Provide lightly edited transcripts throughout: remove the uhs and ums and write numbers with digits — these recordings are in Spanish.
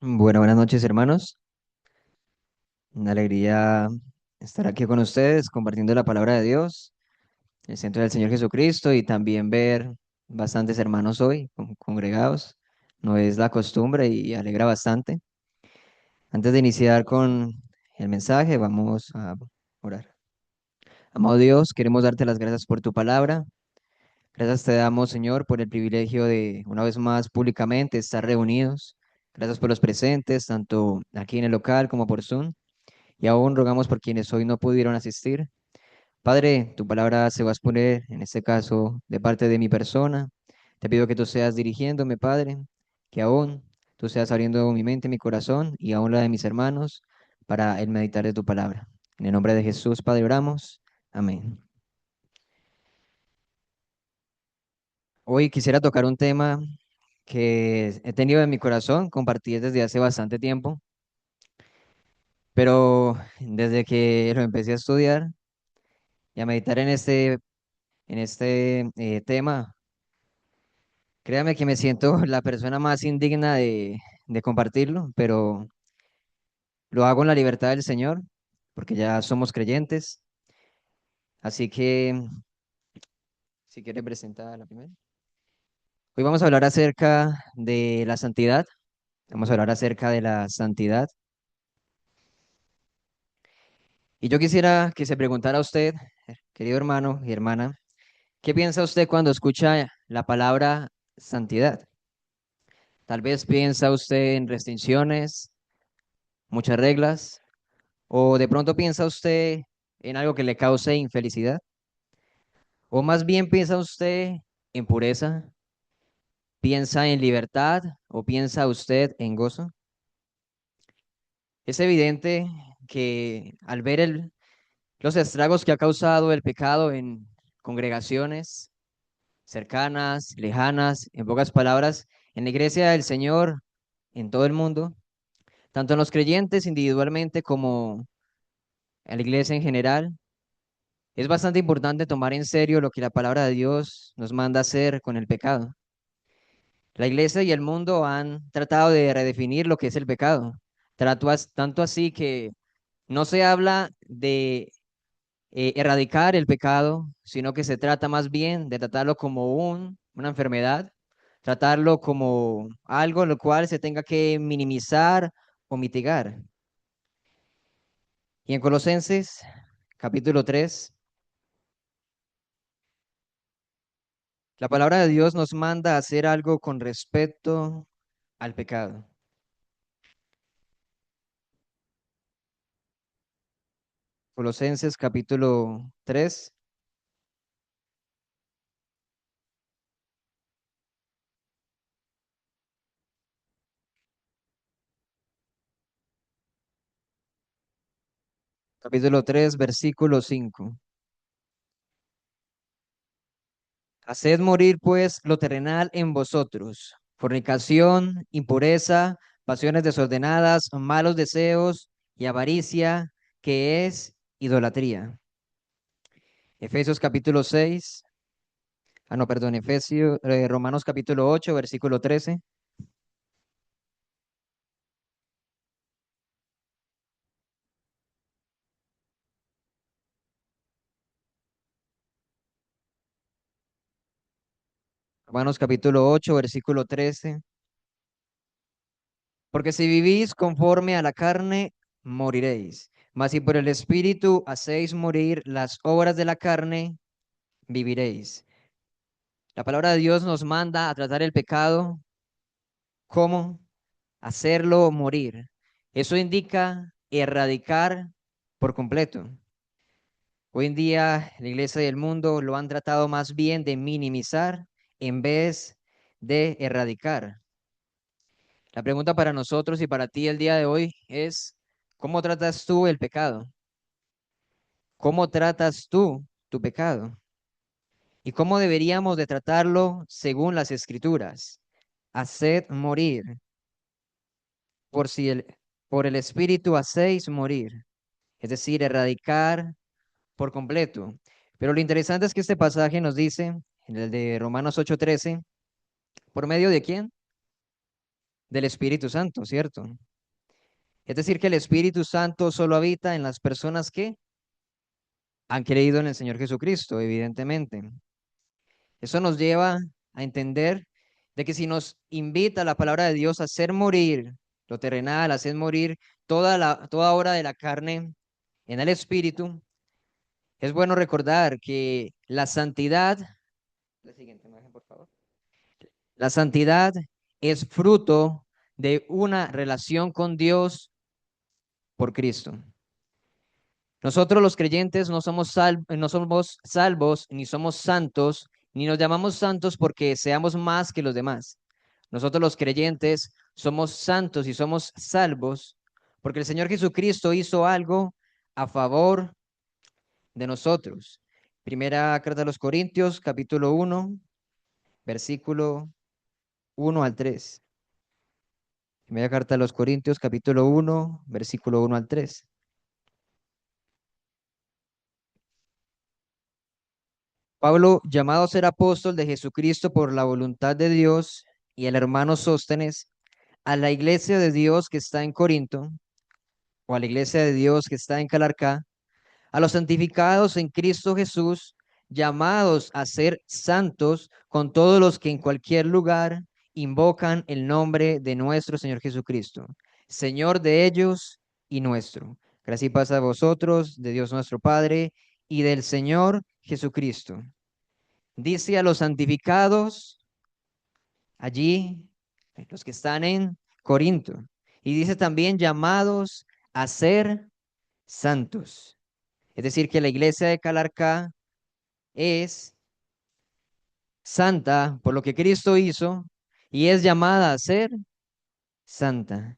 Bueno, buenas noches, hermanos. Una alegría estar aquí con ustedes compartiendo la palabra de Dios, el centro del Señor Jesucristo y también ver bastantes hermanos hoy congregados. No es la costumbre y alegra bastante. Antes de iniciar con el mensaje, vamos a orar. Amado Dios, queremos darte las gracias por tu palabra. Gracias te damos, Señor, por el privilegio de una vez más públicamente estar reunidos. Gracias por los presentes, tanto aquí en el local como por Zoom. Y aún rogamos por quienes hoy no pudieron asistir. Padre, tu palabra se va a exponer, en este caso, de parte de mi persona. Te pido que tú seas dirigiéndome, Padre, que aún tú seas abriendo mi mente, mi corazón y aún la de mis hermanos para el meditar de tu palabra. En el nombre de Jesús, Padre, oramos. Amén. Hoy quisiera tocar un tema que he tenido en mi corazón, compartí desde hace bastante tiempo, pero desde que lo empecé a estudiar y a meditar en este tema, créame que me siento la persona más indigna de compartirlo, pero lo hago en la libertad del Señor, porque ya somos creyentes. Así que, si quiere presentar la primera. Hoy vamos a hablar acerca de la santidad. Vamos a hablar acerca de la santidad. Y yo quisiera que se preguntara a usted, querido hermano y hermana, ¿qué piensa usted cuando escucha la palabra santidad? Tal vez piensa usted en restricciones, muchas reglas. ¿O de pronto piensa usted en algo que le cause infelicidad? ¿O más bien piensa usted en pureza? ¿Piensa en libertad? ¿O piensa usted en gozo? Es evidente que al ver los estragos que ha causado el pecado en congregaciones cercanas, lejanas, en pocas palabras, en la iglesia del Señor, en todo el mundo, tanto en los creyentes individualmente como en la iglesia en general, es bastante importante tomar en serio lo que la palabra de Dios nos manda hacer con el pecado. La iglesia y el mundo han tratado de redefinir lo que es el pecado. Tanto así que no se habla de erradicar el pecado, sino que se trata más bien de tratarlo como una enfermedad, tratarlo como algo lo cual se tenga que minimizar o mitigar. Y en Colosenses capítulo 3, la palabra de Dios nos manda a hacer algo con respecto al pecado. Colosenses capítulo 3, capítulo 3, versículo 5. Haced morir pues lo terrenal en vosotros, fornicación, impureza, pasiones desordenadas, malos deseos y avaricia, que es idolatría. Efesios capítulo 6, no, perdón, Romanos capítulo 8, versículo 13. Romanos capítulo 8, versículo 13. Porque si vivís conforme a la carne, moriréis. Mas si por el Espíritu hacéis morir las obras de la carne, viviréis. La palabra de Dios nos manda a tratar el pecado como hacerlo morir. Eso indica erradicar por completo. Hoy en día la iglesia y el mundo lo han tratado más bien de minimizar en vez de erradicar. La pregunta para nosotros y para ti el día de hoy es, ¿cómo tratas tú el pecado? ¿Cómo tratas tú tu pecado? ¿Y cómo deberíamos de tratarlo según las escrituras? Haced morir, por si el, por el Espíritu hacéis morir, es decir, erradicar por completo. Pero lo interesante es que este pasaje nos dice, en el de Romanos 8:13, ¿por medio de quién? del Espíritu Santo, ¿cierto? Es decir, que el Espíritu Santo solo habita en las personas que han creído en el Señor Jesucristo, evidentemente. Eso nos lleva a entender de que si nos invita la palabra de Dios a hacer morir lo terrenal, a hacer morir toda obra de la carne en el Espíritu, es bueno recordar que la santidad, la siguiente imagen, por favor. La santidad es fruto de una relación con Dios por Cristo. Nosotros los creyentes no somos salvos, ni somos santos, ni nos llamamos santos porque seamos más que los demás. Nosotros los creyentes somos santos y somos salvos porque el Señor Jesucristo hizo algo a favor de nosotros. Primera carta a los Corintios, capítulo 1, versículo 1 al 3. Primera carta a los Corintios, capítulo 1, versículo 1 al 3. Pablo, llamado a ser apóstol de Jesucristo por la voluntad de Dios, y el hermano Sóstenes, a la iglesia de Dios que está en Corinto, o a la iglesia de Dios que está en Calarcá, a los santificados en Cristo Jesús, llamados a ser santos con todos los que en cualquier lugar invocan el nombre de nuestro Señor Jesucristo, Señor de ellos y nuestro. Gracias y paz a vosotros, de Dios nuestro Padre y del Señor Jesucristo. Dice a los santificados allí, los que están en Corinto, y dice también llamados a ser santos. Es decir, que la iglesia de Calarcá es santa por lo que Cristo hizo y es llamada a ser santa.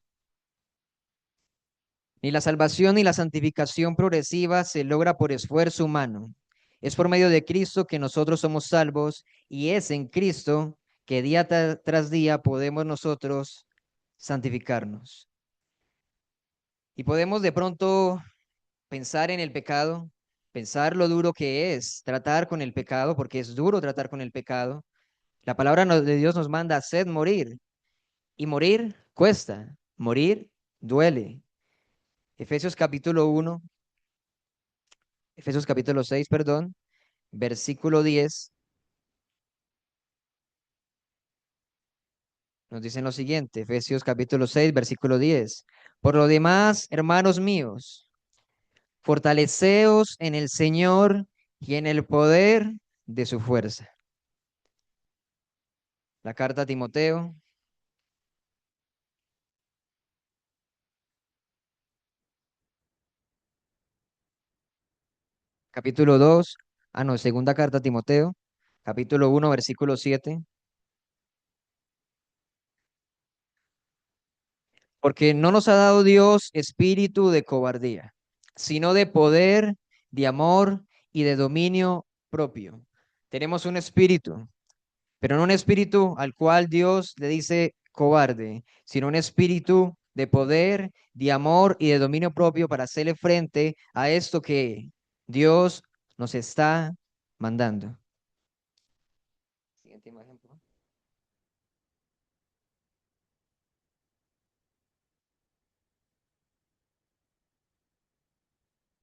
Ni la salvación ni la santificación progresiva se logra por esfuerzo humano. Es por medio de Cristo que nosotros somos salvos y es en Cristo que día tras día podemos nosotros santificarnos. Y podemos de pronto pensar en el pecado, pensar lo duro que es tratar con el pecado, porque es duro tratar con el pecado. La palabra de Dios nos manda a hacer morir y morir cuesta, morir duele. Efesios capítulo 1, Efesios capítulo 6, perdón, versículo 10, nos dicen lo siguiente, Efesios capítulo 6, versículo 10. Por lo demás, hermanos míos, fortaleceos en el Señor y en el poder de su fuerza. La carta a Timoteo, capítulo 2, no, segunda carta a Timoteo, capítulo 1, versículo 7. Porque no nos ha dado Dios espíritu de cobardía, sino de poder, de amor y de dominio propio. Tenemos un espíritu, pero no un espíritu al cual Dios le dice cobarde, sino un espíritu de poder, de amor y de dominio propio para hacerle frente a esto que Dios nos está mandando. Siguiente imagen, por favor.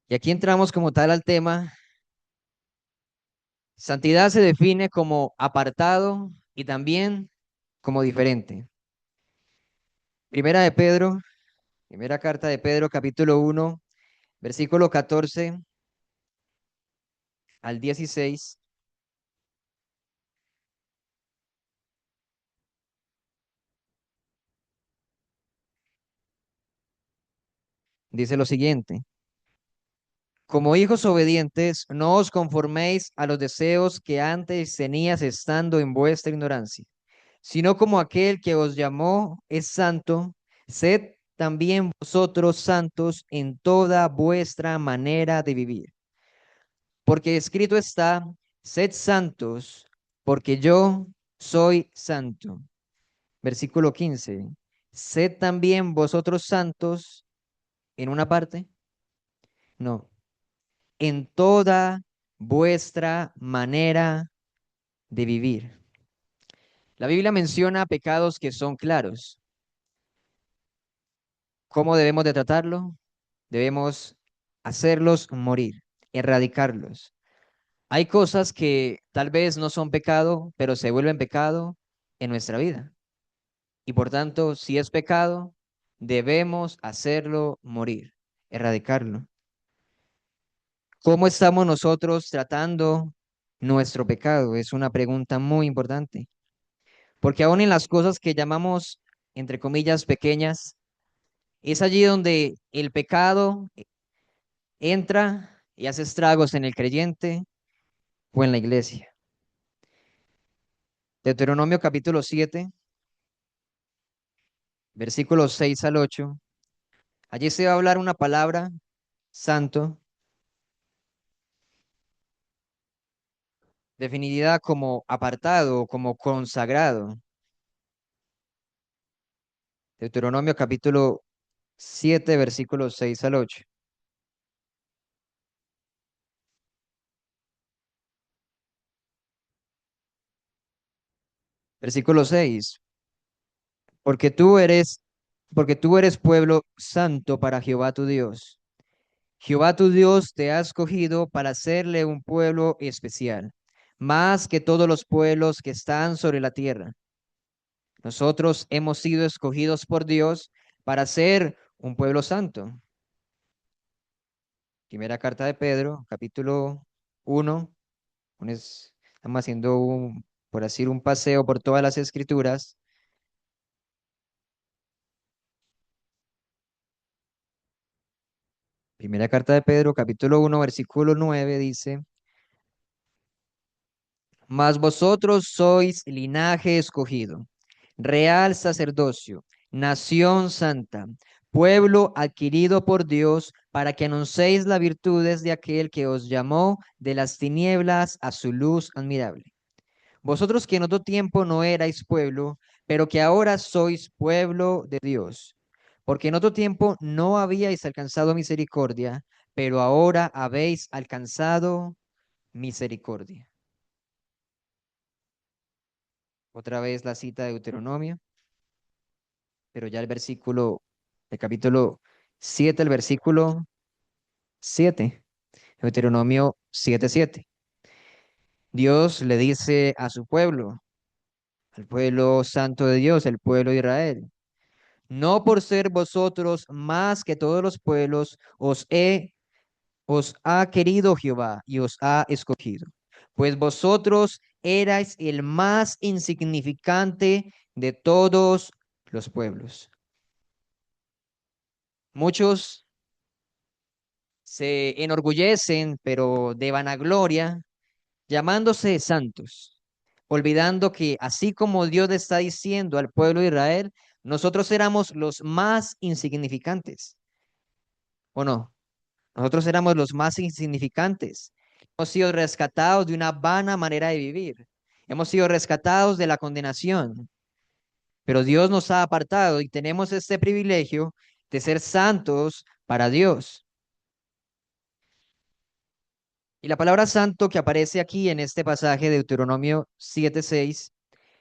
Y aquí entramos como tal al tema. Santidad se define como apartado y también como diferente. Primera de Pedro, primera carta de Pedro, capítulo 1, versículo 14 al 16, dice lo siguiente: como hijos obedientes, no os conforméis a los deseos que antes tenías estando en vuestra ignorancia, sino como aquel que os llamó es santo, sed también vosotros santos en toda vuestra manera de vivir. Porque escrito está, sed santos, porque yo soy santo. Versículo 15. Sed también vosotros santos en una parte, no, en toda vuestra manera de vivir. La Biblia menciona pecados que son claros. ¿Cómo debemos de tratarlo? Debemos hacerlos morir, erradicarlos. Hay cosas que tal vez no son pecado, pero se vuelven pecado en nuestra vida. Y por tanto, si es pecado, debemos hacerlo morir, erradicarlo. ¿Cómo estamos nosotros tratando nuestro pecado? Es una pregunta muy importante, porque aún en las cosas que llamamos, entre comillas, pequeñas, es allí donde el pecado entra y hace estragos en el creyente o en la iglesia. Deuteronomio capítulo 7, versículos 6 al 8. Allí se va a hablar una palabra, santo, definida como apartado, como consagrado. Deuteronomio capítulo 7, versículos 6 al 8. Versículo 6. Porque tú eres, porque tú eres pueblo santo para Jehová tu Dios. Jehová tu Dios te ha escogido para hacerle un pueblo especial, más que todos los pueblos que están sobre la tierra. Nosotros hemos sido escogidos por Dios para ser un pueblo santo. Primera carta de Pedro, capítulo 1. Estamos haciendo por así un paseo por todas las escrituras. Primera carta de Pedro, capítulo 1, versículo 9 dice: Mas vosotros sois linaje escogido, real sacerdocio, nación santa, pueblo adquirido por Dios, para que anunciéis las virtudes de aquel que os llamó de las tinieblas a su luz admirable. Vosotros que en otro tiempo no erais pueblo, pero que ahora sois pueblo de Dios. Porque en otro tiempo no habíais alcanzado misericordia, pero ahora habéis alcanzado misericordia. Otra vez la cita de Deuteronomio, pero ya el versículo, el capítulo 7, el versículo 7, Deuteronomio 7:7. Dios le dice a su pueblo, al pueblo santo de Dios, el pueblo de Israel: no por ser vosotros más que todos los pueblos, os ha querido Jehová y os ha escogido, pues vosotros erais el más insignificante de todos los pueblos. Muchos se enorgullecen, pero de vanagloria, llamándose santos, olvidando que así como Dios le está diciendo al pueblo de Israel, nosotros éramos los más insignificantes, ¿o no? Nosotros éramos los más insignificantes. Hemos sido rescatados de una vana manera de vivir. Hemos sido rescatados de la condenación. Pero Dios nos ha apartado y tenemos este privilegio de ser santos para Dios. Y la palabra santo que aparece aquí en este pasaje de Deuteronomio 7:6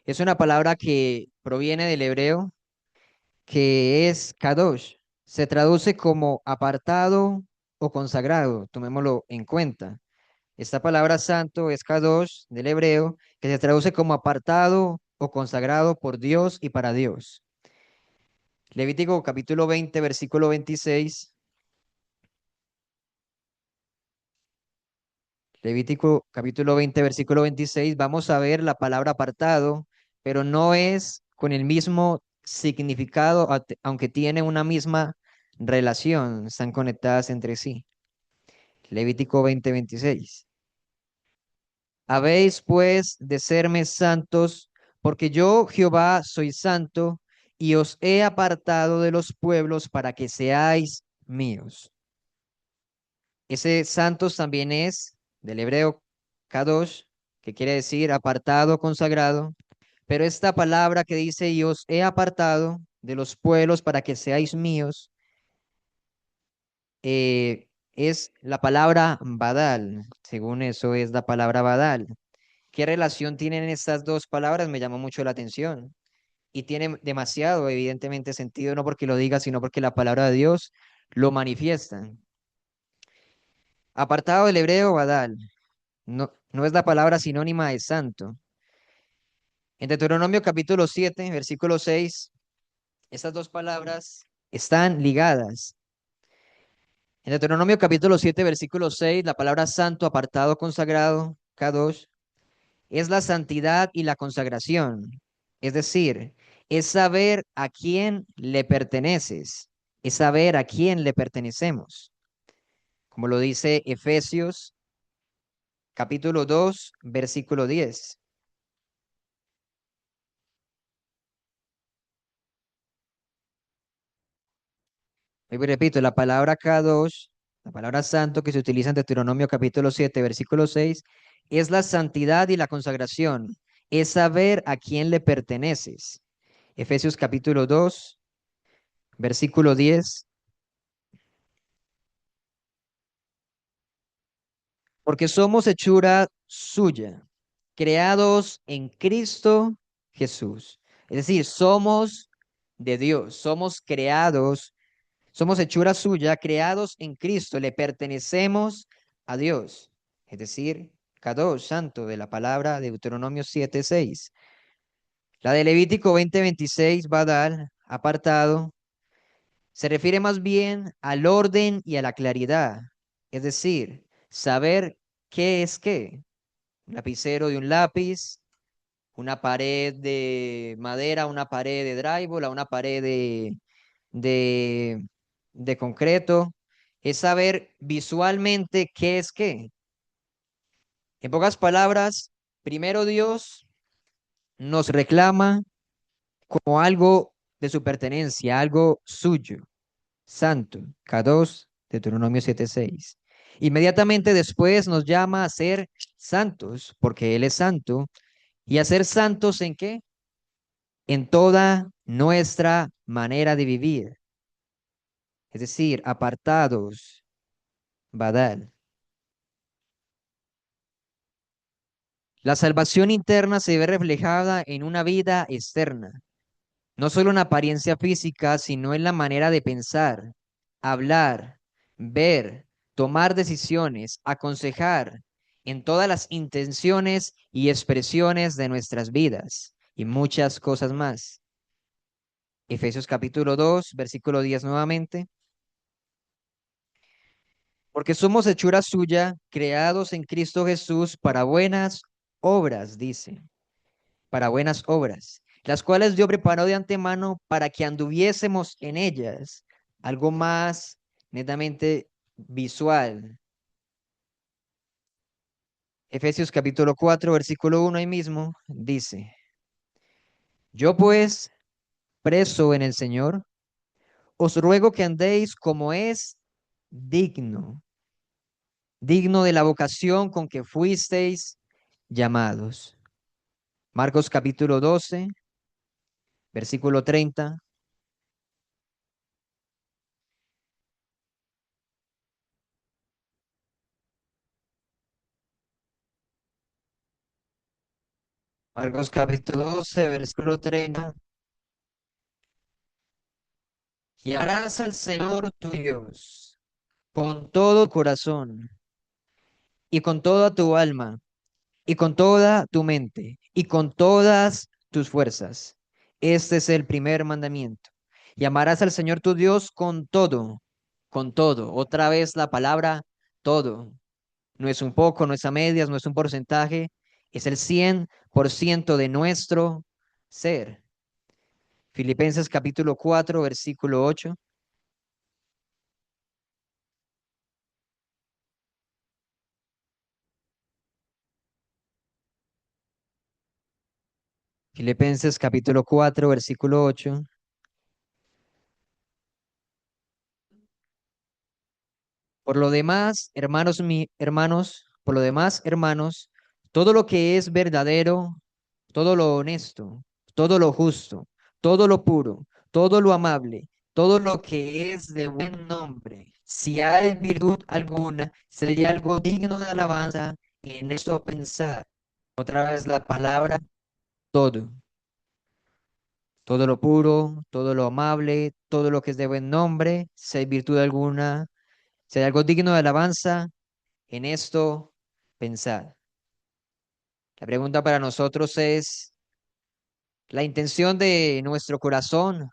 es una palabra que proviene del hebreo, que es kadosh. Se traduce como apartado o consagrado. Tomémoslo en cuenta. Esta palabra santo es kadosh del hebreo, que se traduce como apartado o consagrado por Dios y para Dios. Levítico capítulo 20, versículo 26. Levítico capítulo 20, versículo 26. Vamos a ver la palabra apartado, pero no es con el mismo significado, aunque tiene una misma relación, están conectadas entre sí. Levítico 20, 26. Habéis pues de serme santos, porque yo, Jehová, soy santo, y os he apartado de los pueblos para que seáis míos. Ese santos también es del hebreo kadosh, que quiere decir apartado, consagrado, pero esta palabra que dice, y os he apartado de los pueblos para que seáis míos, es la palabra badal. Según eso es la palabra badal. ¿Qué relación tienen estas dos palabras? Me llamó mucho la atención. y tiene demasiado, evidentemente, sentido, no porque lo diga, sino porque la palabra de Dios lo manifiesta. Apartado del hebreo, badal, no es la palabra sinónima de santo. En Deuteronomio capítulo 7, versículo 6, estas dos palabras están ligadas. En Deuteronomio capítulo 7, versículo 6, la palabra santo, apartado, consagrado, kadosh, es la santidad y la consagración. Es decir, es saber a quién le perteneces, es saber a quién le pertenecemos. Como lo dice Efesios capítulo 2, versículo 10. Y repito, la palabra kadosh, la palabra santo que se utiliza en Deuteronomio capítulo 7, versículo 6, es la santidad y la consagración, es saber a quién le perteneces. Efesios capítulo 2, versículo 10, porque somos hechura suya, creados en Cristo Jesús. Es decir, somos de Dios, somos creados, somos hechura suya, creados en Cristo, le pertenecemos a Dios. Es decir, Kadosh, santo, de la palabra de Deuteronomio 7:6. La de Levítico 20:26, Badal, apartado, se refiere más bien al orden y a la claridad. Es decir, saber qué es qué. Un lapicero de un lápiz, una pared de madera, una pared de drywall, una pared de, de concreto. Es saber visualmente qué es qué. En pocas palabras, primero Dios nos reclama como algo de su pertenencia, algo suyo, santo, K2, Deuteronomio 7:6. Inmediatamente después nos llama a ser santos, porque Él es santo, y a ser santos ¿en qué? En toda nuestra manera de vivir, es decir, apartados, badal. La salvación interna se ve reflejada en una vida externa, no solo en apariencia física, sino en la manera de pensar, hablar, ver, tomar decisiones, aconsejar, en todas las intenciones y expresiones de nuestras vidas y muchas cosas más. Efesios capítulo 2, versículo 10 nuevamente. Porque somos hechura suya, creados en Cristo Jesús para buenas obras, dice, para buenas obras, las cuales Dios preparó de antemano para que anduviésemos en ellas. Algo más netamente visual. Efesios capítulo 4, versículo 1 ahí mismo, dice, yo pues, preso en el Señor, os ruego que andéis como es digno, digno de la vocación con que fuisteis llamados. Marcos capítulo 12, versículo 30. Marcos capítulo 12, versículo 30. Y harás al Señor tu Dios con todo corazón y con toda tu alma y con toda tu mente y con todas tus fuerzas. Este es el primer mandamiento. Y amarás al Señor tu Dios con todo, con todo. Otra vez la palabra todo. No es un poco, no es a medias, no es un porcentaje, es el 100% de nuestro ser. Filipenses capítulo 4, versículo 8. Filipenses capítulo 4, versículo 8. Por lo demás, hermanos, por lo demás, hermanos, todo lo que es verdadero, todo lo honesto, todo lo justo, todo lo puro, todo lo amable, todo lo que es de buen nombre, si hay virtud alguna, sería algo digno de alabanza, en esto pensar. Otra vez la palabra todo. todo lo puro, todo lo amable, todo lo que es de buen nombre, si hay virtud alguna, si hay algo digno de alabanza, en esto pensad. La pregunta para nosotros es, ¿la intención de nuestro corazón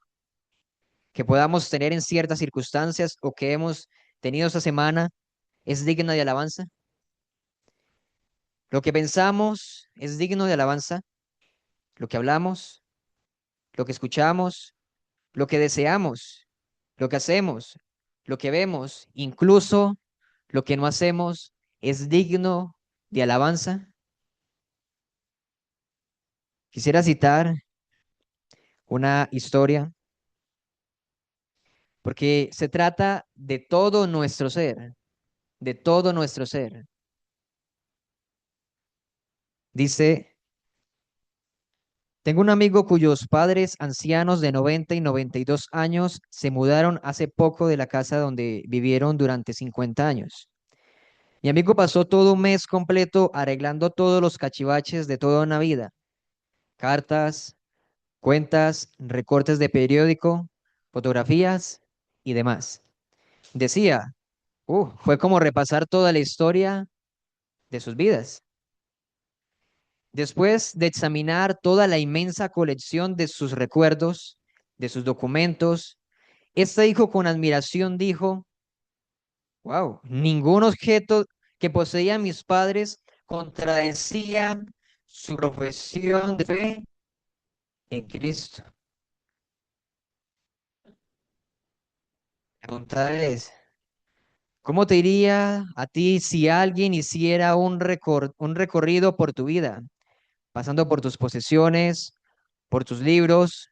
que podamos tener en ciertas circunstancias o que hemos tenido esta semana es digna de alabanza? ¿Lo que pensamos es digno de alabanza? ¿Lo que hablamos, lo que escuchamos, lo que deseamos, lo que hacemos, lo que vemos, incluso lo que no hacemos, es digno de alabanza? Quisiera citar una historia porque se trata de todo nuestro ser, de todo nuestro ser. Dice, tengo un amigo cuyos padres ancianos de 90 y 92 años se mudaron hace poco de la casa donde vivieron durante 50 años. Mi amigo pasó todo un mes completo arreglando todos los cachivaches de toda una vida, cartas, cuentas, recortes de periódico, fotografías y demás. Decía, fue como repasar toda la historia de sus vidas. Después de examinar toda la inmensa colección de sus recuerdos, de sus documentos, este hijo con admiración dijo, wow, ningún objeto que poseían mis padres contradecía su profesión de fe en Cristo. La pregunta es, ¿cómo te iría a ti si alguien hiciera un recorrido por tu vida, pasando por tus posesiones, por tus libros,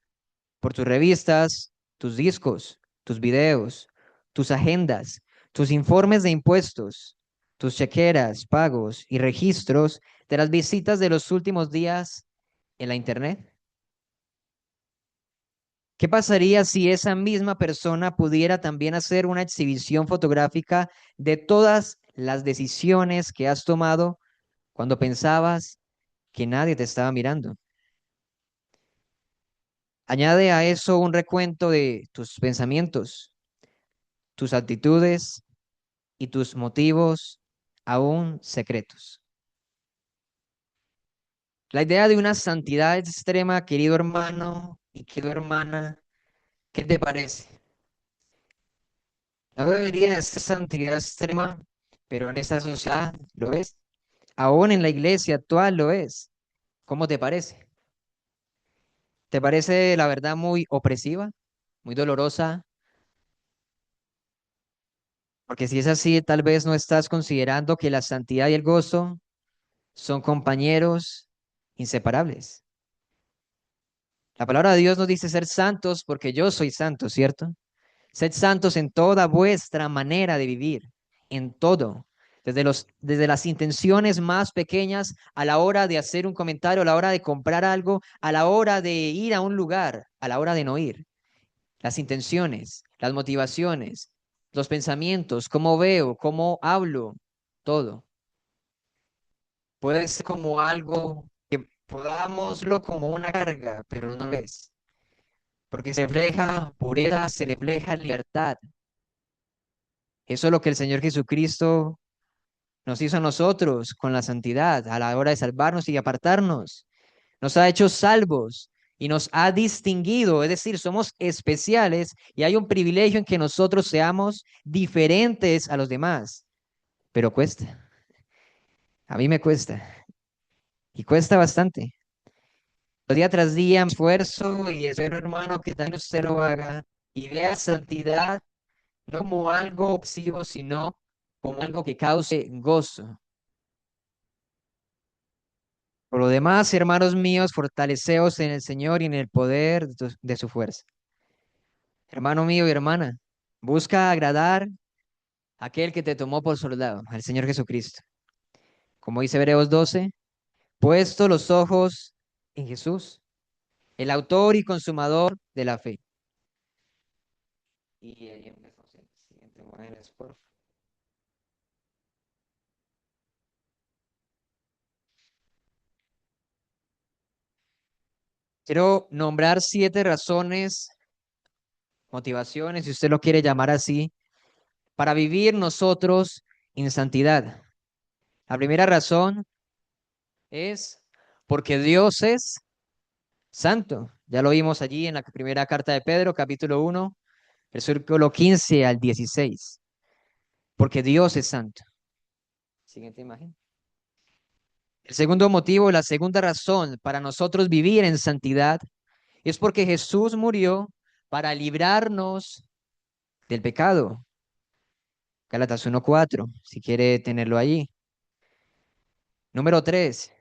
por tus revistas, tus discos, tus videos, tus agendas, tus informes de impuestos, tus chequeras, pagos y registros de las visitas de los últimos días en la internet? ¿Qué pasaría si esa misma persona pudiera también hacer una exhibición fotográfica de todas las decisiones que has tomado cuando pensabas que nadie te estaba mirando? Añade a eso un recuento de tus pensamientos, tus actitudes y tus motivos aún secretos. La idea de una santidad extrema, querido hermano y querida hermana, ¿qué te parece? No debería ser santidad extrema, pero en esta sociedad lo es. Aún en la iglesia actual lo es. ¿Cómo te parece? ¿Te parece la verdad muy opresiva, muy dolorosa? Porque si es así, tal vez no estás considerando que la santidad y el gozo son compañeros inseparables. La palabra de Dios nos dice ser santos porque yo soy santo, ¿cierto? Sed santos en toda vuestra manera de vivir, en todo, desde las intenciones más pequeñas a la hora de hacer un comentario, a la hora de comprar algo, a la hora de ir a un lugar, a la hora de no ir. Las intenciones, las motivaciones, los pensamientos, cómo veo, cómo hablo, todo. Puede ser como algo que podámoslo como una carga, pero no lo es. Porque se refleja pureza, se refleja libertad. Eso es lo que el Señor Jesucristo nos hizo a nosotros con la santidad a la hora de salvarnos y apartarnos. Nos ha hecho salvos y nos ha distinguido, es decir, somos especiales y hay un privilegio en que nosotros seamos diferentes a los demás, pero cuesta, a mí me cuesta y cuesta bastante. Día tras día me esfuerzo y espero, hermano, que también usted lo haga y vea santidad no como algo obsesivo, sino como algo que cause gozo. Por lo demás, hermanos míos, fortaleceos en el Señor y en el poder de su fuerza. Hermano mío y hermana, busca agradar a aquel que te tomó por soldado, al Señor Jesucristo. Como dice Hebreos 12, puesto los ojos en Jesús, el autor y consumador de la fe. Y ahí empezamos el siguiente modelo, por favor. Quiero nombrar 7 razones, motivaciones, si usted lo quiere llamar así, para vivir nosotros en santidad. La primera razón es porque Dios es santo. Ya lo vimos allí en la primera carta de Pedro, capítulo 1, versículo 15 al 16. Porque Dios es santo. Siguiente imagen. El segundo motivo, la segunda razón para nosotros vivir en santidad es porque Jesús murió para librarnos del pecado. Gálatas 1:4, si quiere tenerlo allí. Número 3,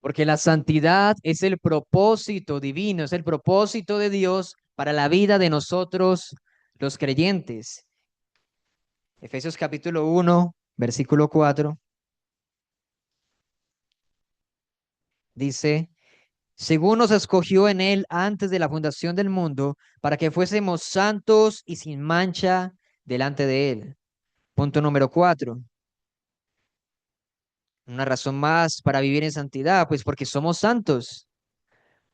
porque la santidad es el propósito divino, es el propósito de Dios para la vida de nosotros los creyentes. Efesios capítulo 1, versículo 4, dice, según nos escogió en él antes de la fundación del mundo, para que fuésemos santos y sin mancha delante de él. Punto número 4, una razón más para vivir en santidad, pues porque somos santos.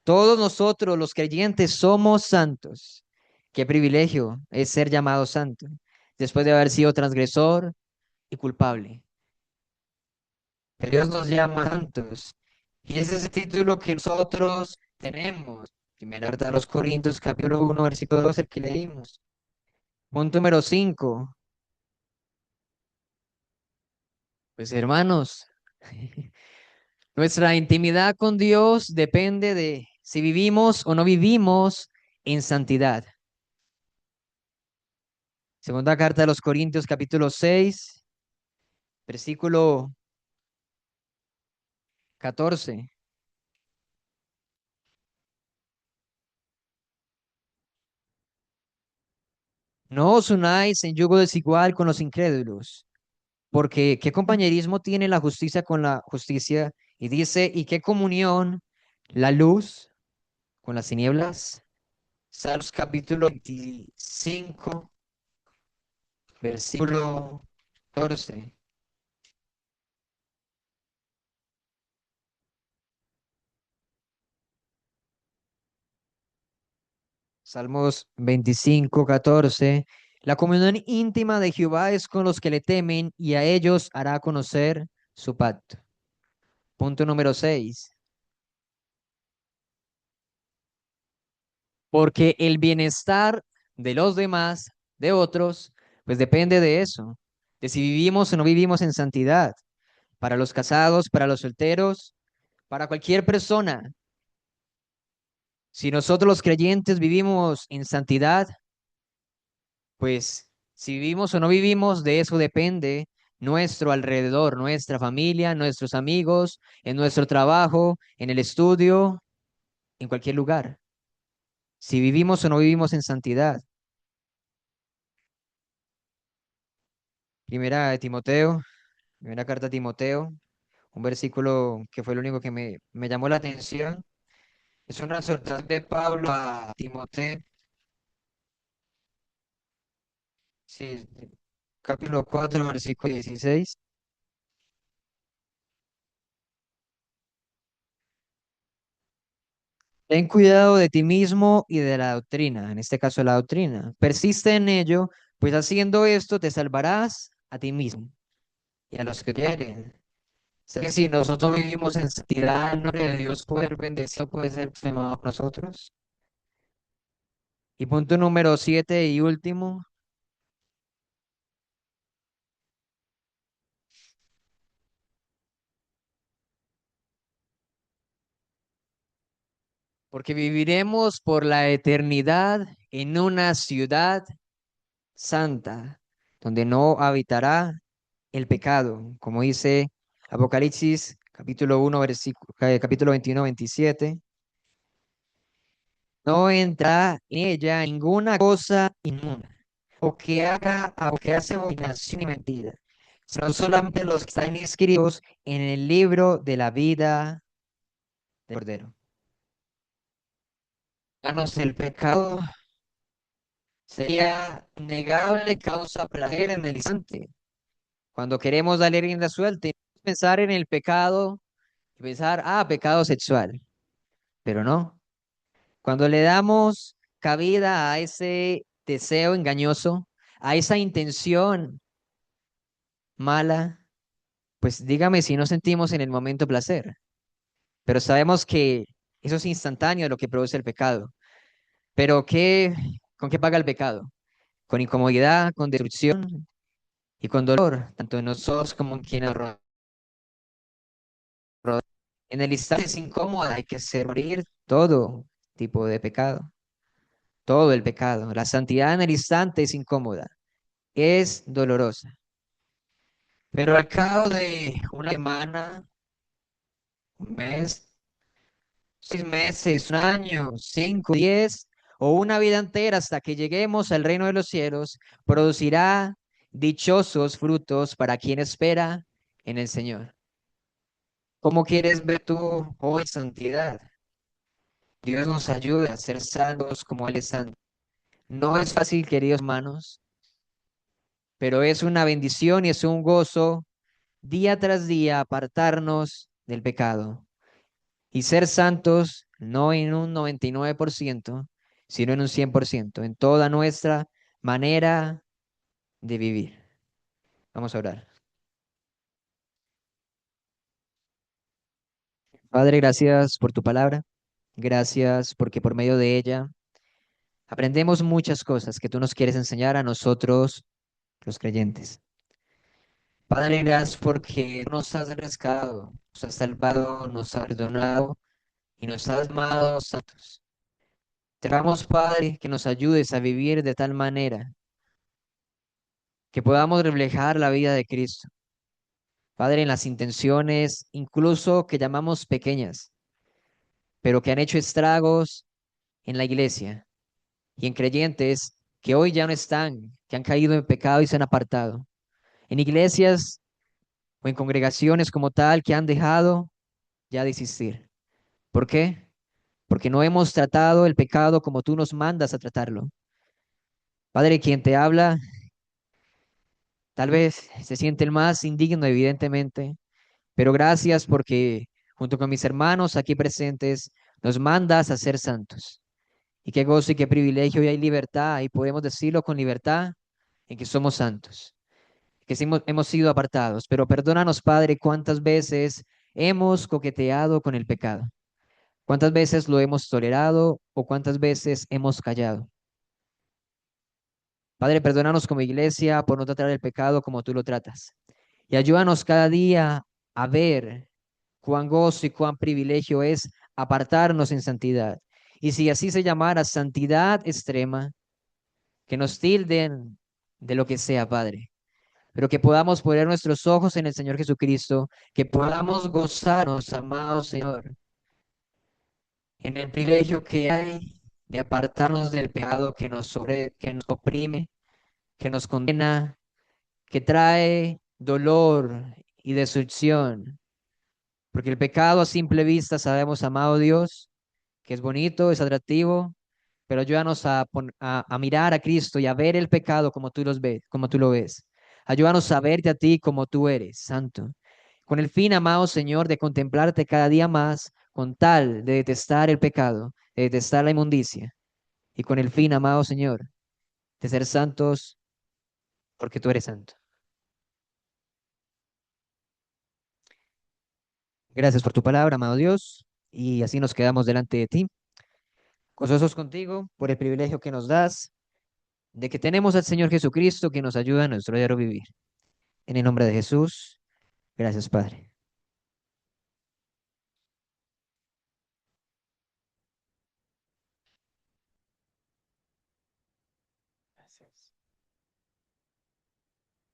Todos nosotros, los creyentes, somos santos. Qué privilegio es ser llamado santo, después de haber sido transgresor y culpable. Pero Dios nos llama santos. Y ese es el título que nosotros tenemos. Primera carta a los Corintios, capítulo 1, versículo 12, el que leímos. Punto número 5. Pues hermanos, nuestra intimidad con Dios depende de si vivimos o no vivimos en santidad. Segunda carta de los Corintios, capítulo 6, versículo 14. No os unáis en yugo desigual con los incrédulos, porque qué compañerismo tiene la justicia con la justicia, y dice, ¿y qué comunión la luz con las tinieblas? Salmos capítulo 25, versículo 14. Salmos 25, 14. La comunión íntima de Jehová es con los que le temen, y a ellos hará conocer su pacto. Punto número 6. Porque el bienestar de los demás, de otros, pues depende de eso, de si vivimos o no vivimos en santidad. Para los casados, para los solteros, para cualquier persona. Si nosotros los creyentes vivimos en santidad, pues si vivimos o no vivimos, de eso depende nuestro alrededor, nuestra familia, nuestros amigos, en nuestro trabajo, en el estudio, en cualquier lugar. Si vivimos o no vivimos en santidad. Primera de Timoteo, primera carta a Timoteo, un versículo que fue el único que me llamó la atención. Es una exhortación de Pablo a Timoteo, sí, capítulo 4 versículo 16. Ten cuidado de ti mismo y de la doctrina, en este caso la doctrina. Persiste en ello, pues haciendo esto te salvarás a ti mismo y a los que te quieren. Sé que si nosotros vivimos en santidad, el nombre de Dios puede ser bendecido, puede ser blasfemado por nosotros. Y punto número 7 y último, porque viviremos por la eternidad en una ciudad santa, donde no habitará el pecado, como dice Apocalipsis capítulo 1, capítulo 21, 27. No entra en ella ninguna cosa inmunda, o que haga, o que hace abominación y mentira, sino solamente los que están inscritos en el libro de la vida del Cordero. Manos el pecado sería negable causa flagela en el instante. Cuando queremos darle rienda suelta y pensar en el pecado, y pensar, ah, pecado sexual, pero no. Cuando le damos cabida a ese deseo engañoso, a esa intención mala, pues dígame si no sentimos en el momento placer, pero sabemos que eso es instantáneo lo que produce el pecado. Pero ¿con qué paga el pecado? Con incomodidad, con destrucción y con dolor, tanto en nosotros como en quienes nos rodean. En el instante es incómoda, hay que hacer morir todo tipo de pecado, todo el pecado. La santidad en el instante es incómoda, es dolorosa. Pero al cabo de una semana, un mes, 6 meses, un año, 5, 10 o una vida entera hasta que lleguemos al reino de los cielos, producirá dichosos frutos para quien espera en el Señor. ¿Cómo quieres ver tú hoy santidad? Dios nos ayuda a ser salvos como Él es santo. No es fácil, queridos hermanos, pero es una bendición y es un gozo día tras día apartarnos del pecado y ser santos no en un 99%, sino en un 100%, en toda nuestra manera de vivir. Vamos a orar. Padre, gracias por tu palabra. Gracias porque por medio de ella aprendemos muchas cosas que tú nos quieres enseñar a nosotros, los creyentes. Padre, gracias porque nos has rescatado, nos has salvado, nos has perdonado y nos has amado santos. Te rogamos, Padre, que nos ayudes a vivir de tal manera que podamos reflejar la vida de Cristo. Padre, en las intenciones, incluso que llamamos pequeñas, pero que han hecho estragos en la iglesia y en creyentes que hoy ya no están, que han caído en pecado y se han apartado. En iglesias o en congregaciones como tal que han dejado ya de existir. ¿Por qué? Porque no hemos tratado el pecado como tú nos mandas a tratarlo. Padre, quien te habla, tal vez se siente el más indigno, evidentemente, pero gracias porque junto con mis hermanos aquí presentes nos mandas a ser santos. Y qué gozo y qué privilegio y hay libertad y podemos decirlo con libertad en que somos santos, que sí hemos sido apartados. Pero perdónanos, Padre, cuántas veces hemos coqueteado con el pecado, cuántas veces lo hemos tolerado o cuántas veces hemos callado. Padre, perdónanos como iglesia por no tratar el pecado como tú lo tratas. Y ayúdanos cada día a ver cuán gozo y cuán privilegio es apartarnos en santidad. Y si así se llamara santidad extrema, que nos tilden de lo que sea, Padre, pero que podamos poner nuestros ojos en el Señor Jesucristo, que podamos gozarnos, amado Señor, en el privilegio que hay de apartarnos del pecado que nos oprime, que nos condena, que trae dolor y destrucción. Porque el pecado a simple vista sabemos, amado Dios, que es bonito, es atractivo, pero ayúdanos a mirar a Cristo y a ver el pecado como tú los ves, como tú lo ves. Ayúdanos a verte a ti como tú eres, santo. Con el fin, amado Señor, de contemplarte cada día más, con tal de detestar el pecado, de detestar la inmundicia. Y con el fin, amado Señor, de ser santos porque tú eres santo. Gracias por tu palabra, amado Dios. Y así nos quedamos delante de ti, gozosos contigo por el privilegio que nos das de que tenemos al Señor Jesucristo que nos ayuda en nuestro diario vivir. En el nombre de Jesús, gracias, Padre. Gracias.